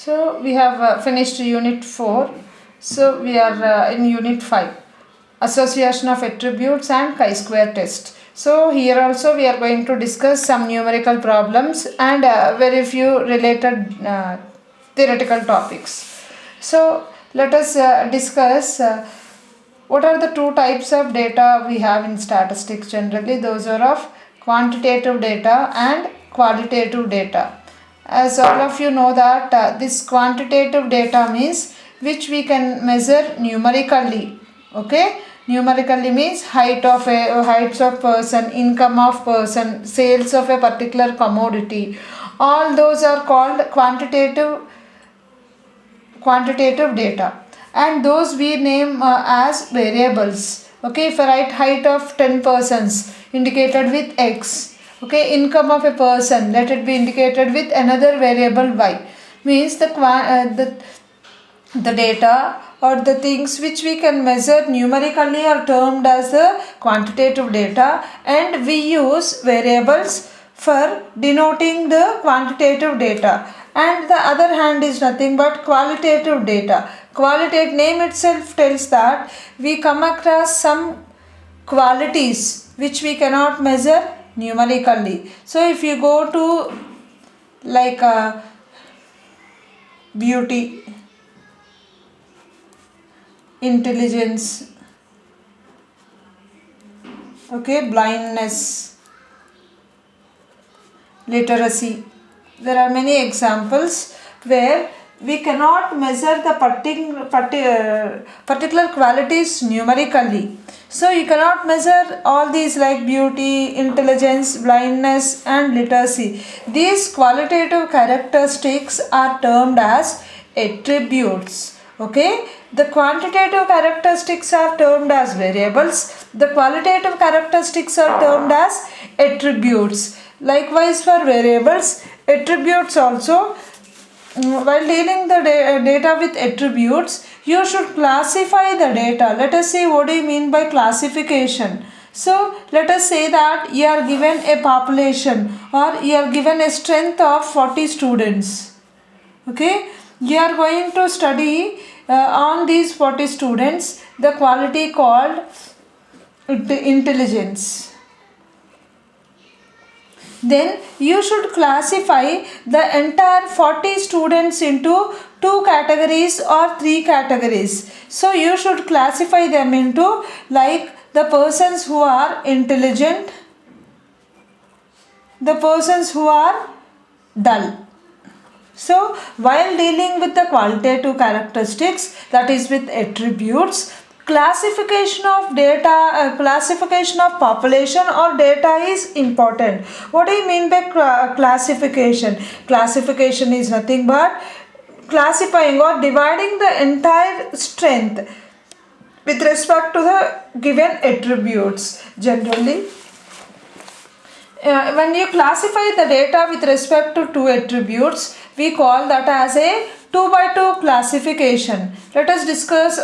So we have finished unit 4. So we are in unit 5, association of attributes and chi-square test. So here also we are going to discuss some numerical problems and very few related theoretical topics. So let us discuss what are the two types of data we have in statistics generally. Those are of quantitative data and qualitative data. As all of you know that this quantitative data means which we can measure numerically. Okay, numerically means heights of person, income of person, sales of a particular commodity. All those are called quantitative data, and those we name as variables. Okay, if I write height of 10 persons indicated with x, okay, income of a person, let it be indicated with another variable y, means the data or the things which we can measure numerically are termed as the quantitative data, and we use variables for denoting the quantitative data, and the other hand is nothing but qualitative data. Qualitative name itself tells that we come across some qualities which we cannot measure numerically. So if you go to like beauty, intelligence, okay, blindness, literacy, there are many examples where we cannot measure the particular qualities numerically. So you cannot measure all these like beauty, intelligence, blindness and literacy. These qualitative characteristics are termed as attributes. Okay, the quantitative characteristics are termed as variables, the qualitative characteristics are termed as attributes. Likewise for variables, attributes also, while dealing the data with attributes, you should classify the data. Let us see what do you mean by classification. So let us say that you are given a population or you are given a strength of 40 students. Okay, you are going to study on these 40 students the quality called intelligence. Then you should classify the entire 40 students into two categories or three categories. So you should classify them into like the persons who are intelligent, the persons who are dull. So while dealing with the qualitative characteristics, that is with attributes, classification of data, classification of population or data is important. What do you mean by classification? Classification is nothing but classifying or dividing the entire strength with respect to the given attributes. Generally, when you classify the data with respect to two attributes, we call that as a 2 by 2 classification. Let us discuss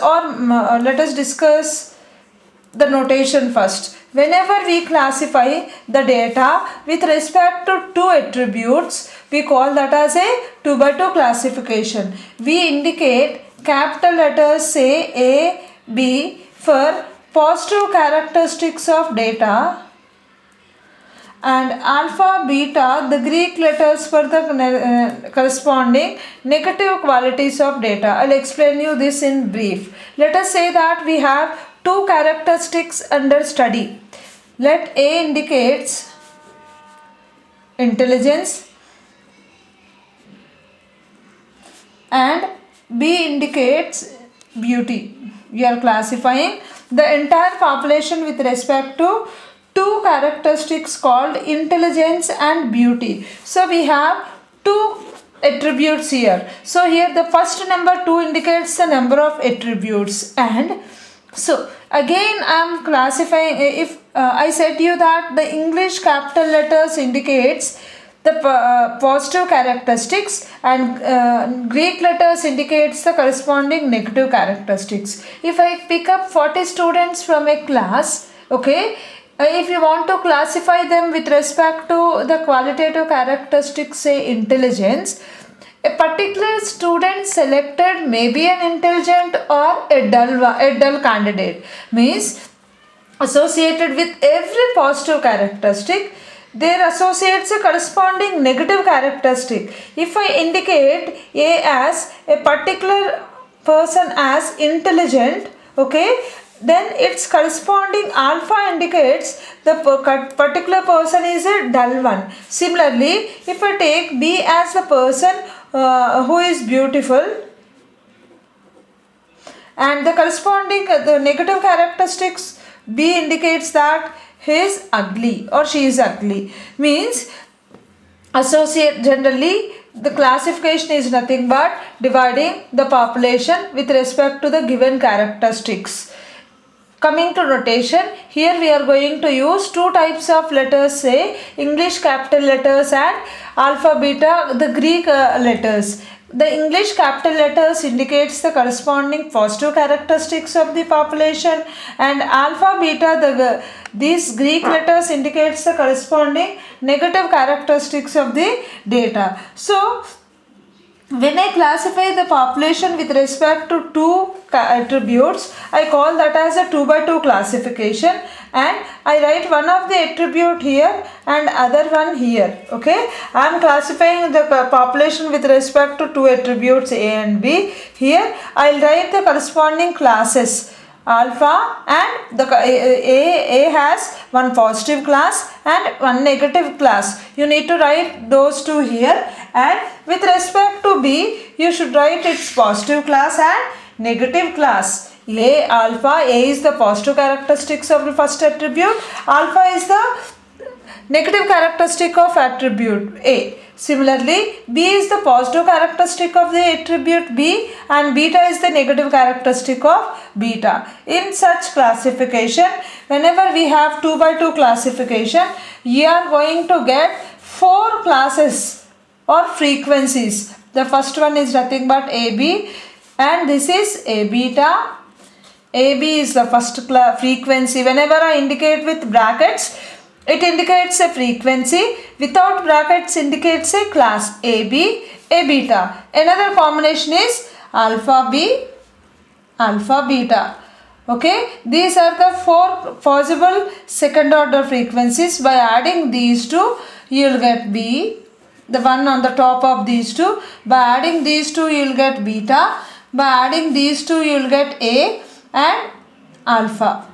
the notation first. Whenever we classify the data with respect to two attributes, we call that as a 2 by 2 classification. We indicate capital letters say A, B for positive characteristics of data, and alpha, beta, the Greek letters for the corresponding negative qualities of data. I'll explain you this in brief. Let us say that we have two characteristics under study. Let A indicates intelligence and B indicates beauty. We are classifying the entire population with respect to two characteristics called intelligence and beauty. So we have two attributes here. So here the first number 2 indicates the number of attributes, and so again I am classifying, if I said to you that the English capital letters indicates the positive characteristics and Greek letters indicates the corresponding negative characteristics. If I pick up 40 students from a class, okay, if you want to classify them with respect to the qualitative characteristics, say intelligence, A particular student selected may be an intelligent or a dull candidate. Means associated with every positive characteristic, there associates a corresponding negative characteristic. If I indicate A as a particular person as intelligent, okay, then its corresponding alpha indicates the particular person is a dull one. Similarly, if I take B as the person who is beautiful, and the corresponding the negative characteristics B indicates that he is ugly or she is ugly. Means associate, generally the classification is nothing but dividing the population with respect to the given characteristics. Coming to notation, here we are going to use two types of letters, say English capital letters and alpha beta the Greek letters. The English capital letters indicates the corresponding positive characteristics of the population, and alpha beta these Greek letters indicates the corresponding negative characteristics of the data. So when I classify the population with respect to two attributes, I call that as a 2 by 2 classification, and I write one of the attribute here and other one here. Okay, I am classifying the population with respect to two attributes A and B. Here I will write the corresponding classes alpha, and the A has one positive class and one negative class. You need to write those two here, and with respect to B you should write its positive class and negative class. A is the positive characteristics of the first attribute, alpha is the negative characteristic of attribute A. Similarly, B is the positive characteristic of the attribute B, and beta is the negative characteristic of beta. In such classification, whenever we have 2 by 2 classification, you are going to get 4 classes or frequencies. The first one is nothing but AB, and this is A beta. AB is the first frequency. Whenever I indicate with brackets, it indicates a frequency. Without brackets indicates a class AB, A beta. Another combination is alpha B, alpha beta. Okay, these are the 4 possible second order frequencies. By adding these two, you will get B, the one on the top of these two. By adding these two, you will get beta. By adding these two, you will get A and alpha.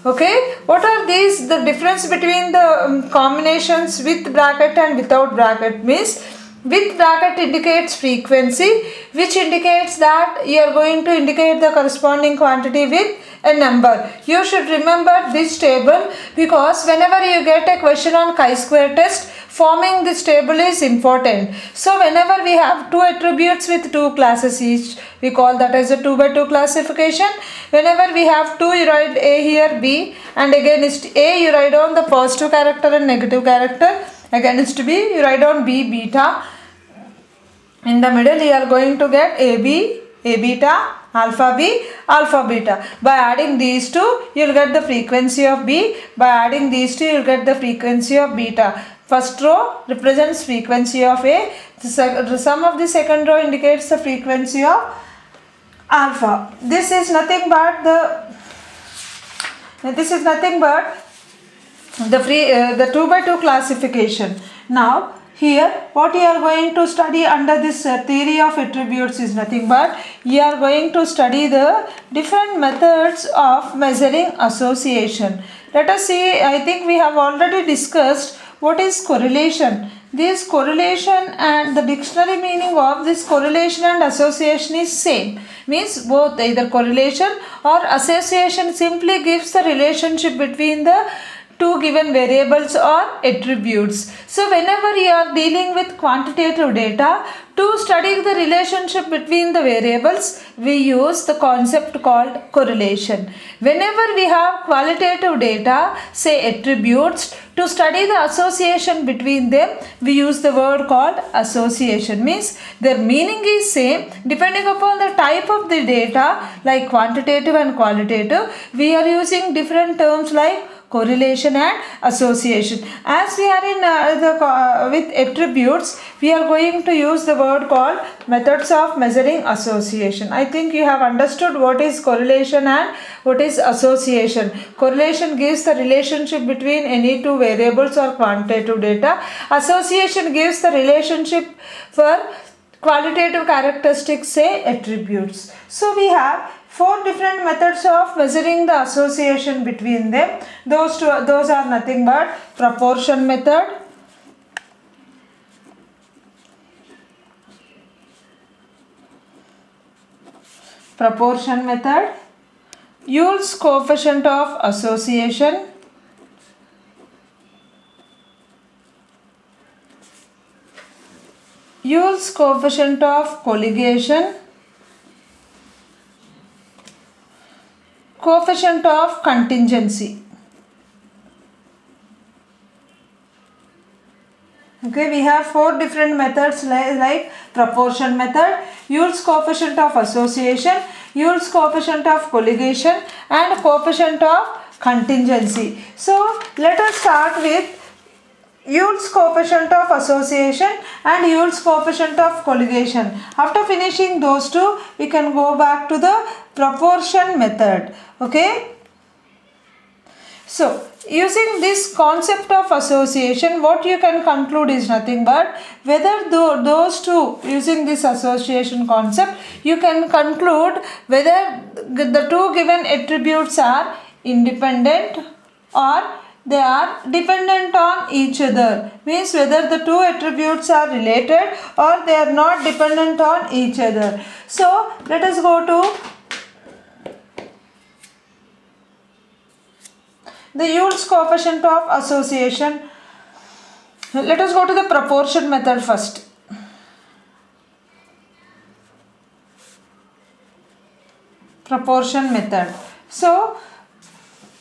Okay, what are these? The difference between the combinations with bracket and without bracket means, with bracket indicates frequency, which indicates that you are going to indicate the corresponding quantity with a number. You should remember this table, because whenever you get a question on chi-square test, forming this table is important. So whenever we have two attributes with two classes each, we call that as a 2 by 2 classification. Whenever we have 2, you write A here, B, and against A you write down the positive character and negative character. Against B you write down B beta. In the middle you are going to get AB, A beta, alpha B, alpha beta. By adding these two, you will get the frequency of B. By adding these two, you will get the frequency of beta. First row represents frequency of A. The sum of the second row indicates the frequency of alpha. This is nothing but the 2 by 2 classification. Now here what you are going to study under this theory of attributes is nothing but you are going to study the different methods of measuring association. Let us see, I think we have already discussed what is correlation. This correlation and the dictionary meaning of this correlation and association is same. Means both, either correlation or association simply gives the relationship between the two given variables or attributes. So whenever you are dealing with quantitative data, to study the relationship between the variables, we use the concept called correlation. Whenever we have qualitative data, say attributes, to study the association between them, we use the word called association. Means their meaning is same depending upon the type of the data, like quantitative and qualitative. We are using different terms like correlation and association. As we are in with attributes, we are going to use the word called methods of measuring association. I think you have understood what is correlation and what is association. Correlation gives the relationship between any two variables or quantitative data. Association gives the relationship for qualitative characteristics, say attributes. So we have four different methods of measuring the association between them. Those are nothing but proportion method, Yule's coefficient of association, Yule's coefficient of colligation, coefficient of contingency. Okay, we have four different methods like proportion method, Yule's coefficient of association, Yule's coefficient of colligation and coefficient of contingency. So let us start with Yule's coefficient of association and Yule's coefficient of colligation. After finishing those two, we can go back to the proportion method. Okay. So using this concept of association, what you can conclude is nothing but whether those two, using this association concept, you can conclude whether the two given attributes are independent or they are dependent on each other. Means whether the two attributes are related or they are not dependent on each other. So let us go to the Yule's coefficient of association. Let us go to the proportion method first. Proportion method. So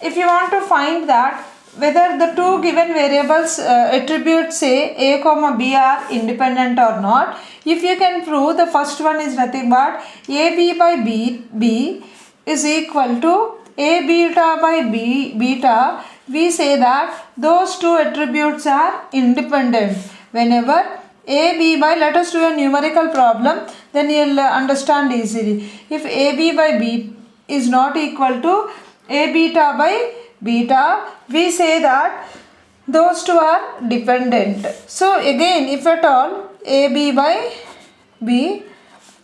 if you want to find that whether the two given variables attributes say a comma b are independent or not, if you can prove, the first one is nothing but ab by b is equal to a beta by b beta, we say that those two attributes are independent. Whenever a b by, let us do a numerical problem, then you will understand easily. If a b by b is not equal to a beta by beta, we say that those two are dependent. So again, if at all ab by b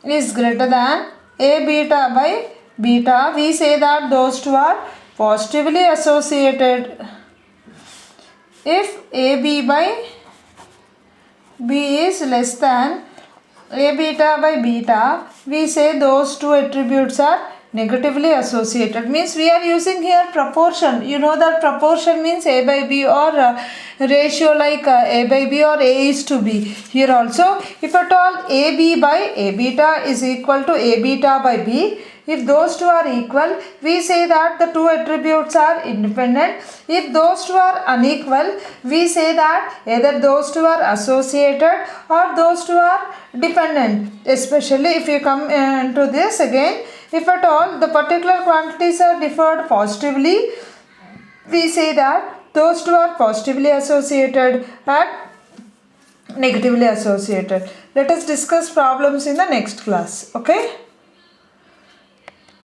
is greater than a beta by beta, we say that those two are positively associated. If ab by b is less than a beta by beta, we say those two attributes are negatively associated. Means we are using here proportion. You know that proportion means a by b or ratio like a by b or a is to b. Here also, if at all ab by a beta is equal to a beta by b, if those two are equal, we say that the two attributes are independent. If those two are unequal, we say that either those two are associated or those two are dependent. Especially if you come into this again, if at all the particular quantities are differed positively, we say that those two are positively associated and negatively associated. Let us discuss problems in the next class. Okay.